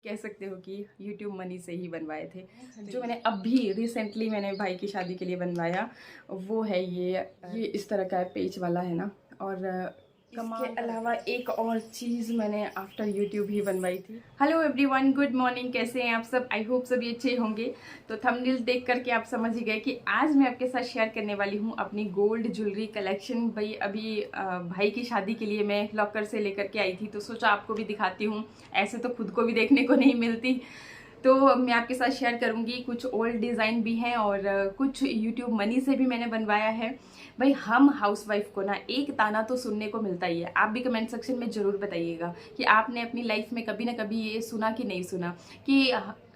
कह सकते हो कि YouTube मनी से ही बनवाए थे। जो मैंने अभी रिसेंटली मैंने भाई की शादी के लिए बनवाया वो है ये इस तरह का पेज वाला है ना। और इसके अलावा एक और चीज़ मैंने आफ्टर YouTube ही बनवाई थी। हेलो एवरीवन, गुड मॉर्निंग, कैसे हैं आप सब? आई होप सभी अच्छे होंगे। तो थंबनेल देख करके आप समझ ही गए कि आज मैं आपके साथ शेयर करने वाली हूँ अपनी गोल्ड ज्वेलरी कलेक्शन। भाई अभी भाई की शादी के लिए मैं लॉकर से लेकर के आई थी, तो सोचा आपको भी दिखाती हूँ। ऐसे तो खुद को भी देखने को नहीं मिलती, तो मैं आपके साथ शेयर करूंगी। कुछ ओल्ड डिज़ाइन भी हैं और कुछ यूट्यूब मनी से भी मैंने बनवाया है। भाई हम हाउसवाइफ को ना एक ताना तो सुनने को मिलता ही है। आप भी कमेंट सेक्शन में ज़रूर बताइएगा कि आपने अपनी लाइफ में कभी ना कभी ये सुना कि नहीं सुना कि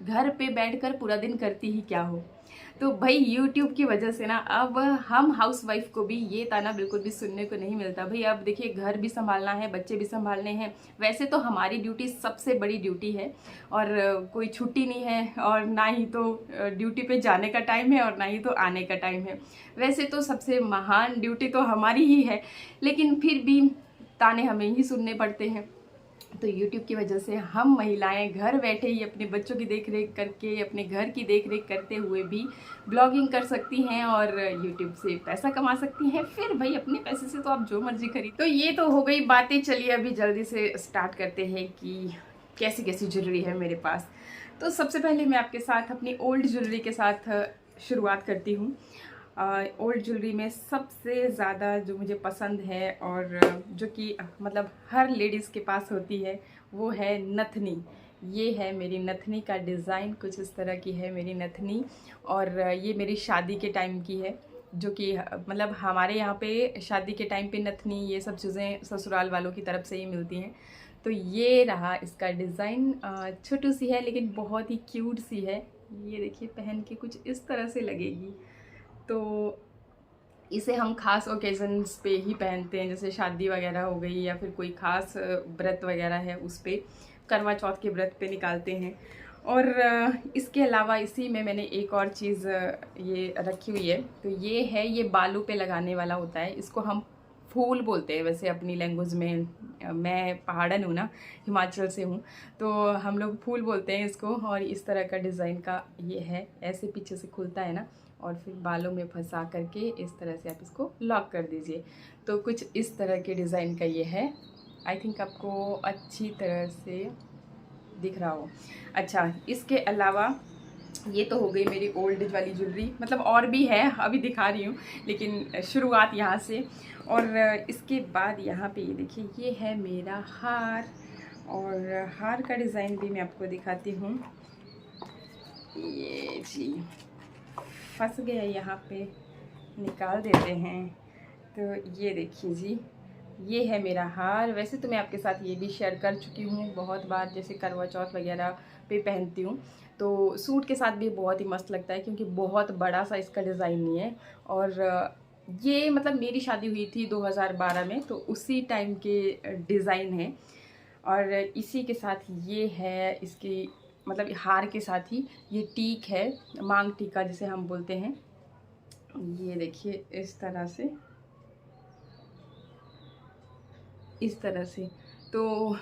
घर पे बैठकर पूरा दिन करती ही क्या हो। तो भाई YouTube की वजह से ना अब हम हाउसवाइफ को भी ये ताना बिल्कुल भी सुनने को नहीं मिलता। भाई अब देखिए, घर भी संभालना है, बच्चे भी संभालने हैं। वैसे तो हमारी ड्यूटी सबसे बड़ी ड्यूटी है और कोई छुट्टी नहीं है, और ना ही तो ड्यूटी पे जाने का टाइम है और ना ही तो आने का टाइम है। वैसे तो सबसे महान ड्यूटी तो हमारी ही है, लेकिन फिर भी ताने हमें ही सुनने पड़ते हैं। तो YouTube की वजह से हम महिलाएं घर बैठे ही अपने बच्चों की देख रेख करके, अपने घर की देख रेख करते हुए भी ब्लॉगिंग कर सकती हैं और YouTube से पैसा कमा सकती हैं। फिर भाई अपने पैसे से तो आप जो मर्जी खरीद। तो ये तो हो गई बातें। चलिए अभी जल्दी से स्टार्ट करते हैं कि कैसी कैसी ज्वेलरी है मेरे पास। तो सबसे पहले मैं आपके साथ अपनी ओल्ड ज्वेलरी के साथ शुरुआत करती हूँ। ओल्ड ज्वेलरी में सबसे ज़्यादा जो मुझे पसंद है और जो कि मतलब हर लेडीज़ के पास होती है वो है नथनी। ये है मेरी नथनी का डिज़ाइन, कुछ इस तरह की है मेरी नथनी। और ये मेरी शादी के टाइम की है, जो कि मतलब हमारे यहाँ पे शादी के टाइम पे नथनी ये सब चीज़ें ससुराल वालों की तरफ से ही मिलती हैं। तो ये रहा इसका डिज़ाइन। छोटी सी है लेकिन बहुत ही क्यूट सी है। ये देखिए, पहन के कुछ इस तरह से लगेगी। तो इसे हम खास ओकेजन्स पे ही पहनते हैं, जैसे शादी वगैरह हो गई या फिर कोई खास व्रत वगैरह है उस पे, करवा चौथ के व्रत पे निकालते हैं। और इसके अलावा इसी में मैंने एक और चीज़ ये रखी हुई है। तो ये है, ये बालों पे लगाने वाला होता है। इसको हम फूल बोलते हैं वैसे अपनी लैंग्वेज में। मैं पहाड़न हूँ ना, हिमाचल से हूँ, तो हम लोग फूल बोलते हैं इसको। और इस तरह का डिज़ाइन का ये है, ऐसे पीछे से खुलता है ना, और फिर बालों में फंसा करके इस तरह से आप इसको लॉक कर दीजिए। तो कुछ इस तरह के डिज़ाइन का ये है। आई थिंक आपको अच्छी तरह से दिख रहा हो। अच्छा, इसके अलावा ये तो हो गई मेरी ओल्ड वाली ज्वेलरी, मतलब और भी है, अभी दिखा रही हूँ, लेकिन शुरुआत यहाँ से। और इसके बाद यहाँ पे ये देखिए, ये है मेरा हार। और हार का डिज़ाइन भी मैं आपको दिखाती हूँ। ये जी फंस गया यहाँ पे, निकाल देते हैं। तो ये देखिए जी, ये है मेरा हार। वैसे तो मैं आपके साथ ये भी शेयर कर चुकी हूँ बहुत बार, जैसे करवा चौथ वगैरह पे पहनती हूँ। तो सूट के साथ भी बहुत ही मस्त लगता है, क्योंकि बहुत बड़ा सा इसका डिज़ाइन नहीं है। और ये मतलब मेरी शादी हुई थी 2012 में, तो उसी टाइम के डिज़ाइन है। और इसी के साथ ये है, इसकी मतलब हार के साथ ही ये टीक है, मांग टीका जिसे हम बोलते हैं। ये देखिए इस तरह से, इस तरह से। तो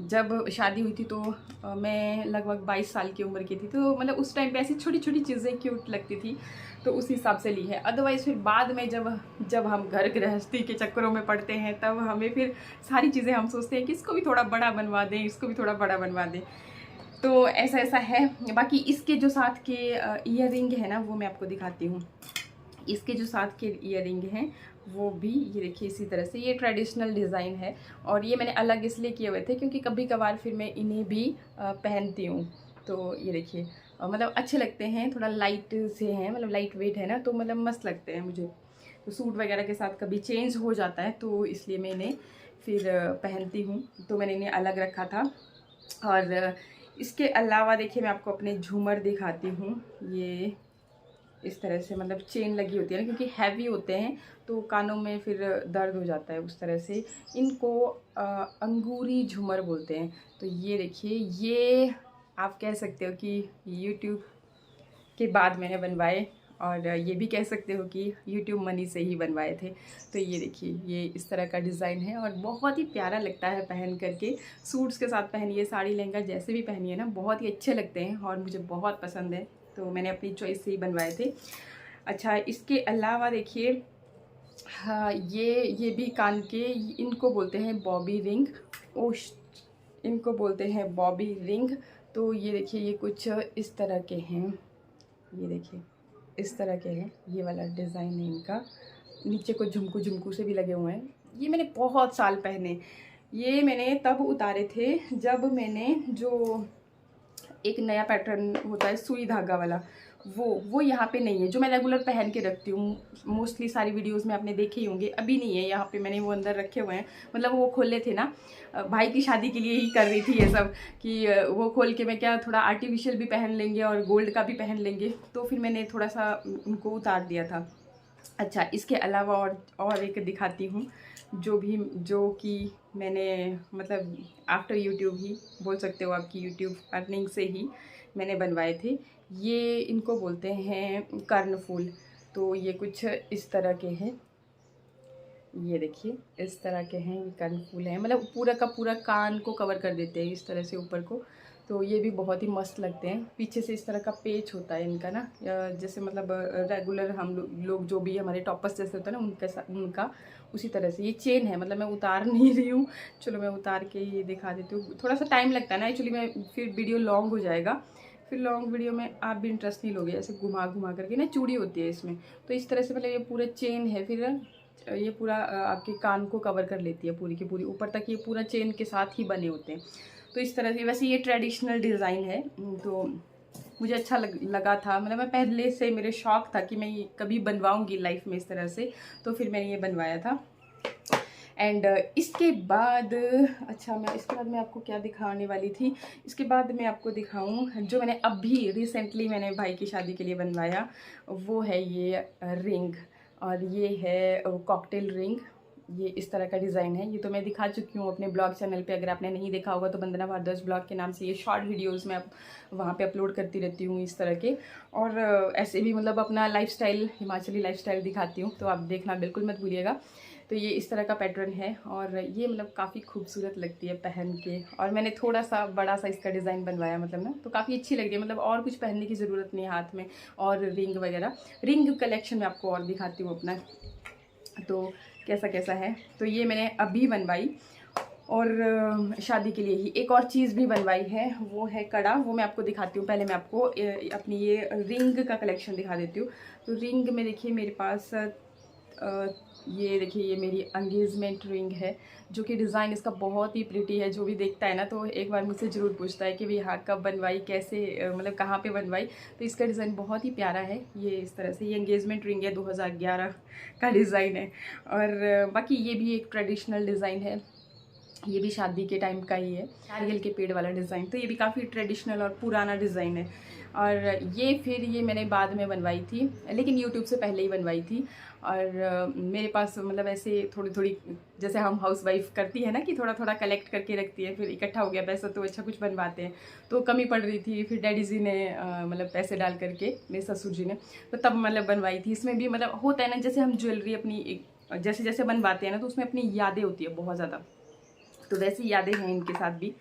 जब शादी हुई थी तो मैं लगभग 22 साल की उम्र की थी, तो मतलब उस टाइम पे ऐसी छोटी छोटी चीज़ें क्यूट लगती थी, तो उस हिसाब से ली है। अदरवाइज़ फिर बाद में जब हम घर गृहस्थी के चक्करों में पड़ते हैं, तब हमें फिर सारी चीज़ें हम सोचते हैं कि इसको भी थोड़ा बड़ा बनवा दें, इसको भी थोड़ा बड़ा बनवा दें। तो ऐसा ऐसा है। बाकी इसके जो साथ के ईयर रिंग है ना, वो मैं आपको दिखाती हूँ। इसके जो साथ के ईयर रिंग हैं वो भी ये देखिए इसी तरह से, ये ट्रेडिशनल डिज़ाइन है। और ये मैंने अलग इसलिए किए हुए थे क्योंकि कभी कभार फिर मैं इन्हें भी पहनती हूँ। तो ये देखिए मतलब अच्छे लगते हैं, थोड़ा लाइट से हैं, मतलब लाइट वेट है ना, तो मतलब मस्त लगते हैं मुझे। तो सूट वगैरह के साथ कभी चेंज हो जाता है, तो इसलिए मैं इन्हें फिर पहनती हूँ। तो मैंने इन्हें अलग रखा था। और इसके अलावा देखिए, मैं आपको अपने झूमर दिखाती हूँ। ये इस तरह से मतलब चेन लगी होती है ना, क्योंकि हैवी होते हैं तो कानों में फिर दर्द हो जाता है उस तरह से। इनको अंगूरी झूमर बोलते हैं। तो ये देखिए, ये आप कह सकते हो कि YouTube के बाद मैंने बनवाए। और ये भी कह सकते हो कि यूट्यूब मनी से ही बनवाए थे। तो ये देखिए, ये इस तरह का डिज़ाइन है और बहुत ही प्यारा लगता है पहन करके। सूट्स के साथ पहनिए, साड़ी लहंगा जैसे भी पहनिए ना, बहुत ही अच्छे लगते हैं और मुझे बहुत पसंद है। तो मैंने अपनी चॉइस से ही बनवाए थे। अच्छा, इसके अलावा देखिए, हाँ, ये भी कान के, इनको बोलते हैं बॉबी रिंग। इनको बोलते हैं बॉबी रिंग। तो ये देखिए, ये कुछ इस तरह के हैं। ये देखिए, इस तरह के हैं। ये वाला डिज़ाइन है इनका। नीचे कुछ झुमकू से भी लगे हुए हैं। ये मैंने बहुत साल पहने, ये मैंने तब उतारे थे जब मैंने, जो एक नया पैटर्न होता है सुई धागा वाला, वो यहाँ पे नहीं है, जो मैं रेगुलर पहन के रखती हूँ। मोस्टली सारी वीडियोस में आपने देखे ही होंगे। अभी नहीं है यहाँ पे, मैंने वो अंदर रखे हुए हैं। मतलब वो खोले थे ना, भाई की शादी के लिए ही कर रही थी ये सब, कि वो खोल के मैं क्या थोड़ा आर्टिफिशियल भी पहन लेंगे और गोल्ड का भी पहन लेंगे। तो फिर मैंने थोड़ा सा उनको उतार दिया था। अच्छा, इसके अलावा और एक दिखाती हूँ, जो कि मैंने मतलब आफ्टर यूट्यूब ही बोल सकते हो, आपकी यूट्यूब अर्निंग से ही मैंने बनवाए थे। ये इनको बोलते हैं कर्णफूल। तो ये कुछ इस तरह के हैं। ये देखिए, इस तरह के हैं, ये कर्णफूल हैं। मतलब पूरा का पूरा कान को कवर कर देते हैं इस तरह से ऊपर को। तो ये भी बहुत ही मस्त लगते हैं। पीछे से इस तरह का पेच होता है इनका ना, जैसे मतलब रेगुलर हम लोग जो भी हमारे टॉपर्स जैसे होता है ना, उनका उसी तरह से। ये चेन है, मतलब मैं उतार नहीं रही हूँ। चलो मैं उतार के ये दिखा देती हूँ। थोड़ा सा टाइम लगता है ना एक्चुअली, मैं फिर वीडियो लॉन्ग हो जाएगा। फिर लॉन्ग वीडियो में आप भी इंटरेस्ट नहीं लोगे। ऐसे घुमा घुमा करके ना चूड़ी होती है इसमें, तो इस तरह से मतलब ये पूरा चेन है। फिर ये पूरा आपके कान को कवर कर लेती है पूरी की पूरी, ऊपर तक ये पूरा चेन के साथ ही बने होते हैं। तो इस तरह से, वैसे ये ट्रेडिशनल डिज़ाइन है। तो मुझे अच्छा लगा था। मतलब मैं पहले से मेरे शौक था कि मैं ये कभी बनवाऊंगी लाइफ में इस तरह से। तो फिर मैंने ये बनवाया था। एंड इसके बाद, अच्छा, मैं इसके बाद मैं आपको क्या दिखाने वाली थी। इसके बाद मैं आपको दिखाऊं, जो मैंने अभी रिसेंटली मैंने भाई की शादी के लिए बनवाया, वो है ये रिंग। और ये है कॉकटेल रिंग। ये इस तरह का डिज़ाइन है। ये तो मैं दिखा चुकी हूँ अपने ब्लॉग चैनल पे। अगर आपने नहीं देखा होगा तो वंदना भारद्वाज ब्लॉग के नाम से ये शॉर्ट वीडियोस मैं वहाँ पे अपलोड करती रहती हूँ इस तरह के। और ऐसे भी मतलब अपना लाइफस्टाइल, हिमाचली लाइफस्टाइल दिखाती हूँ, तो आप देखना बिल्कुल मत भूलिएगा। तो ये इस तरह का पैटर्न है और ये मतलब काफ़ी खूबसूरत लगती है पहन के। और मैंने थोड़ा सा बड़ा सा इसका डिज़ाइन बनवाया, मतलब ना, तो काफ़ी अच्छी लग रही है। मतलब और कुछ पहनने की ज़रूरत नहीं है हाथ में। और रिंग वगैरह, रिंग कलेक्शन में आपको और दिखाती हूँ अपना, तो कैसा कैसा है। तो ये मैंने अभी बनवाई। और शादी के लिए ही एक और चीज़ भी बनवाई है, वो है कड़ा। वो मैं आपको दिखाती हूँ। पहले मैं आपको अपनी ये रिंग का कलेक्शन दिखा देती हूँ। तो रिंग में देखिए मेरे पास ये देखिए, ये मेरी एंगेजमेंट रिंग है, जो कि डिज़ाइन इसका बहुत ही प्रिटी है। जो भी देखता है ना, तो एक बार मुझसे ज़रूर पूछता है कि भाई हाँ कब बनवाई, कैसे मतलब कहाँ पे बनवाई। तो इसका डिज़ाइन बहुत ही प्यारा है। ये इस तरह से, ये एंगेजमेंट रिंग है, 2011 का डिज़ाइन है। और बाकी ये भी एक ट्रेडिशनल डिज़ाइन है। ये भी शादी के टाइम का ही है, नारियल के पेड़ वाला डिज़ाइन। तो ये भी काफ़ी ट्रेडिशनल और पुराना डिज़ाइन है। और ये मैंने बाद में बनवाई थी, लेकिन यूट्यूब से पहले ही बनवाई थी। और मेरे पास मतलब ऐसे थोड़ी थोड़ी, जैसे हम हाउसवाइफ करती है ना, कि थोड़ा थोड़ा कलेक्ट करके रखती है, फिर इकट्ठा हो गया पैसा तो अच्छा कुछ बनवाते हैं। तो कमी पड़ रही थी, फिर डैडी जी ने मतलब पैसे डाल करके, मेरे ससुर जी ने, तो तब मतलब बनवाई थी। इसमें भी मतलब होता है ना, जैसे हम ज्वेलरी अपनी जैसे जैसे बनवाते हैं ना, तो उसमें अपनी यादें होती है बहुत ज़्यादा। तो वैसी यादें हैं इनके साथ भी,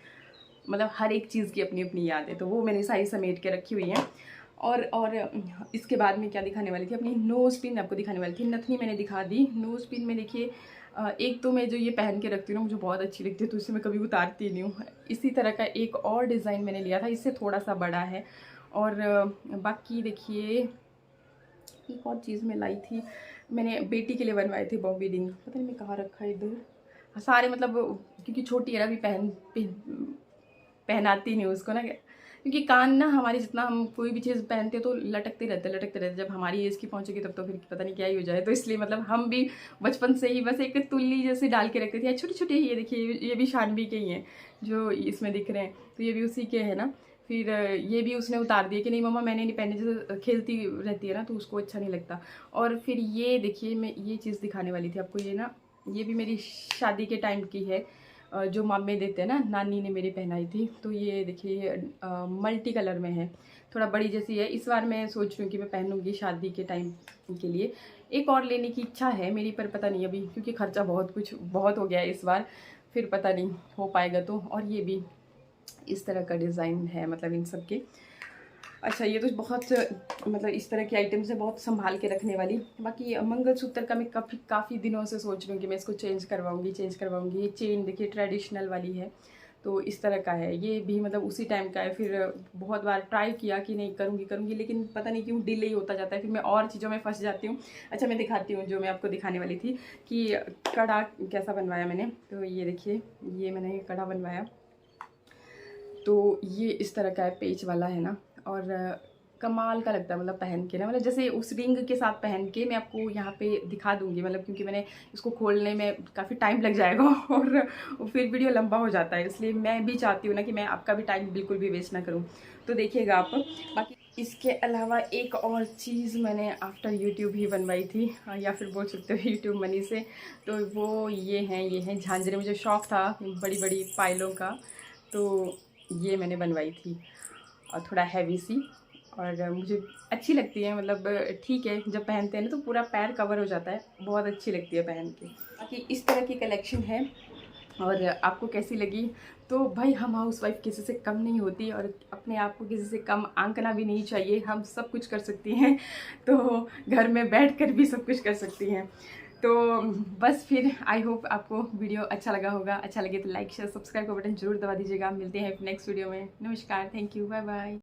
मतलब हर एक चीज़ की अपनी अपनी याद है। तो वो मैंने सारी समेट के रखी हुई हैं। और इसके बाद में क्या दिखाने वाली थी, अपनी नोज़ पिन आपको दिखाने वाली थी। नथनी मैंने दिखा दी। नोज़ पिन में देखिए, एक तो मैं जो ये पहन के रखती हूँ ना, मुझे बहुत अच्छी लगती है, तो इसे मैं कभी उतारती नहीं हूँ। इसी तरह का एक और डिज़ाइन मैंने लिया था, इससे थोड़ा सा बड़ा है। और बाकी देखिए, एक और चीज़ मैं लाई थी, मैंने बेटी के लिए बनवाए थे बॉबी रिंग। पता नहीं मैं कहाँ रखा है इधर, सारे मतलब, क्योंकि छोटी है ना, अभी पहनाती नहीं उसको ना, क्योंकि कान ना हमारे, जितना हम कोई भी चीज़ पहनते हैं तो लटकते रहते। जब हमारी एज की पहुंचेगी तब तो फिर पता नहीं क्या ही हो जाए। तो इसलिए मतलब हम भी बचपन से ही बस एक तुल्ली जैसे डाल के रखते थे, छोटे छोटे। ये देखिए, ये भी शानवी के ही हैं जो इसमें दिख रहे हैं, तो ये भी उसी के हैं ना। फिर ये भी उसने उतार दिया कि नहीं मम्मा मैंने नहीं पहने, जैसे खेलती रहती है ना, तो उसको अच्छा नहीं लगता। और फिर ये देखिए, मैं ये चीज़ दिखाने वाली थी आपको, ये ना, ये भी मेरी शादी के टाइम की है। जो मम्मी देते हैं ना, नानी ने मेरी पहनाई थी। तो ये देखिए मल्टी कलर में है, थोड़ा बड़ी जैसी है। इस बार मैं सोच रही हूँ कि मैं पहनूंगी शादी के टाइम के लिए। एक और लेने की इच्छा है मेरी, पर पता नहीं अभी, क्योंकि खर्चा बहुत हो गया है इस बार, फिर पता नहीं हो पाएगा तो। और ये भी इस तरह का डिज़ाइन है, मतलब इन सब के। अच्छा, ये तो बहुत मतलब इस तरह की आइटम्स है बहुत संभाल के रखने वाली। बाकी मंगलसूत्र का मैं काफ़ी दिनों से सोच रही हूँ कि मैं इसको चेंज करवाऊँगी। ये चेन देखिए ट्रेडिशनल वाली है, तो इस तरह का है। ये भी मतलब उसी टाइम का है। फिर बहुत बार ट्राई किया कि नहीं करूँगी, लेकिन पता नहीं क्यों डिले ही होता जाता है, फिर मैं और चीज़ों में फंस जाती हूँ। अच्छा, मैं दिखाती हूँ जो मैं आपको दिखाने वाली थी कि कड़ा कैसा बनवाया मैंने। तो ये देखिए, ये मैंने कड़ा बनवाया। तो ये इस तरह का है, पेच वाला है ना, और कमाल का लगता है मतलब पहन के ना, मतलब जैसे उस रिंग के साथ पहन के। मैं आपको यहाँ पे दिखा दूँगी, मतलब क्योंकि मैंने इसको खोलने में काफ़ी टाइम लग जाएगा और फिर वीडियो लंबा हो जाता है, इसलिए मैं भी चाहती हूँ ना कि मैं आपका भी टाइम बिल्कुल भी वेस्ट ना करूँ। तो देखिएगा आप। बाकी इसके अलावा एक और चीज़ मैंने आफ्टर यूट्यूब ही बनवाई थी, या फिर बोल सकते हो यूट्यूब मनी से। तो वो ये हैं झांझरें। मुझे शौक़ था बड़ी बड़ी पायलों का, तो ये मैंने बनवाई थी, और थोड़ा हैवी सी, और मुझे अच्छी लगती है। मतलब ठीक है, जब पहनते हैं ना तो पूरा पैर कवर हो जाता है, बहुत अच्छी लगती है पहन के। बाकी इस तरह की कलेक्शन है, और आपको कैसी लगी? तो भाई, हम हाउसवाइफ किसी से कम नहीं होती, और अपने आप को किसी से कम आंकना भी नहीं चाहिए। हम सब कुछ कर सकती हैं, तो घर में बैठकर भी सब कुछ कर सकती हैं। तो बस फिर आई होप आपको वीडियो अच्छा लगा होगा। अच्छा लगे तो लाइक शेयर सब्सक्राइब का बटन जरूर दबा दीजिएगा। मिलते हैं नेक्स्ट वीडियो में। नमस्कार, थैंक यू, बाय बाय।